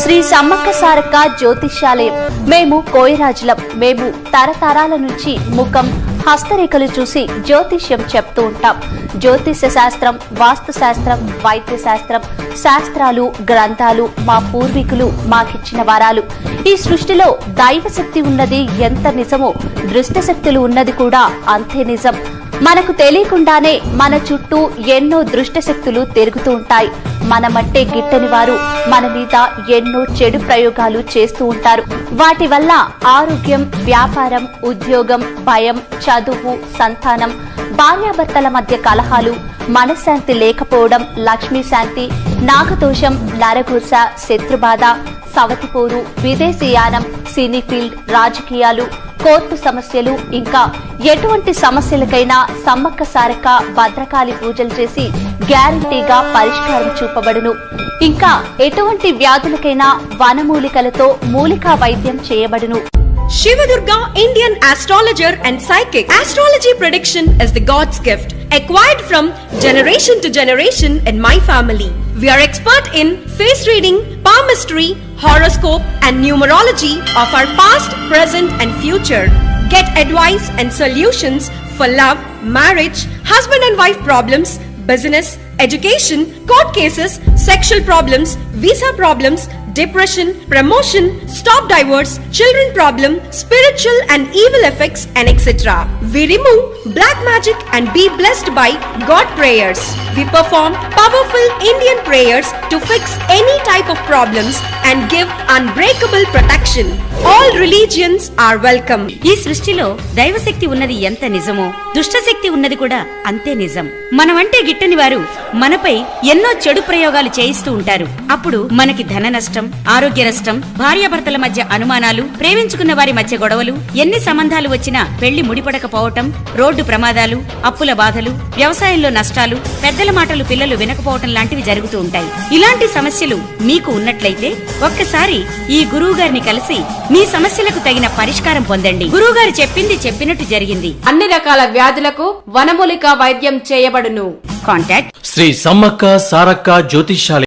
శ్రీ సమ్మక్క సారక్క జ్యోతిష్యాలయం. మేము కోయరాజులం. మేము తరతరాల నుంచి ముఖం, హస్తరేఖలు చూసి జ్యోతిష్యం చెప్తూ ఉంటాం. జ్యోతిష్య శాస్త్రం, వాస్తు శాస్త్రం, వైద్య శాస్త్రం, శాస్త్రాలు, గ్రంథాలు మా పూర్వీకులు మాకిచ్చిన వరాలు. ఈ సృష్టిలో దైవశక్తి ఉన్నది ఎంత నిజమో దృష్ట శక్తులు ఉన్నది కూడా అంతే నిజం. మనకు తెలియకుండానే మన చుట్టూ ఎన్నో దృష్ట శక్తులు తిరుగుతూ ఉంటాయి. మనమంటే గిట్టని వారు మన మీద ఎన్నో చెడు ప్రయోగాలు చేస్తూ ఉంటారు. వాటి వల్ల ఆరోగ్యం, వ్యాపారం, ఉద్యోగం, భయం, చదువు, సంతానం, భార్యాభర్తల మధ్య కలహాలు, మనశ్శాంతి లేకపోవడం, లక్ష్మీ శాంతి, నాగదోషం, నరఘోష, శత్రుబాధ, సవతిపోరు, విదేశీయానం, సినీ ఫీల్డ్, రాజకీయాలు, కోర్టు సమస్యలు, ఇంకా ఎటువంటి సమస్యలకైనా సమ్మక్క సారక్క భద్రకాళి పూజలు చేసి గ్యారంటీగా పరిష్కారం చూపబడును. ఇంకా ఎటువంటి వ్యాధులకైనా వనమూలికలతో మూలికా వైద్యం చేయబడును. Shivadurga, Indian astrologer and psychic. Astrology prediction is the God's gift, acquired from generation to generation in my family. We are expert in face reading, palmistry, horoscope and numerology of our past, present and future. Get advice and solutions for love, marriage, husband and wife problems, business, education, court cases, sexual problems, visa problems, depression, promotion, stop divorce, children problem, spiritual and evil effects and etc. We remove black magic and be blessed by God prayers. We perform powerful Indian prayers to fix any type of problems and give unbreakable protection. All religions are welcome. ఈ సృష్టిలో దైవశక్తి ఉన్నది ఎంత నిజమో దుష్టశక్తి ఉన్నది కూడా అంతే నిజం. మనమంటే గిట్టని వారు మనపై ఎన్నో చెడు ప్రయోగాలు చేయిస్తూ ఉంటారు. అప్పుడు మనకి ధన నష్టం, ఆరోగ్య నష్టం, భార్యాభర్తల మధ్య అనుమానాలు, ప్రేమించుకున్న వారి మధ్య గొడవలు, ఎన్ని సంబంధాలు వచ్చినా పెళ్లి ముడిపడకపోవటం, రోడ్డు ప్రమాదాలు, అప్పుల బాధలు, వ్యవసాయంలో నష్టాలు, పెద్దల మాటలు పిల్లలు వినకపోవటం లాంటివి జరుగుతూ ఉంటాయి. ఇలాంటి సమస్యలు మీకు ఉన్నట్లయితే ఒక్కసారి ఈ గురువు గారిని కలిసి మీ సమస్యలకు తగిన పరిష్కారం పొందండి. గురువు గారు చెప్పింది చెప్పినట్టు జరిగింది. అన్ని రకాల వ్యాధులకు వనమూలిక వైద్యం చేయబడును. కాంటాక్ట్ శ్రీ సమ్మక్క సారక్క జ్యోతిష్యాలయం.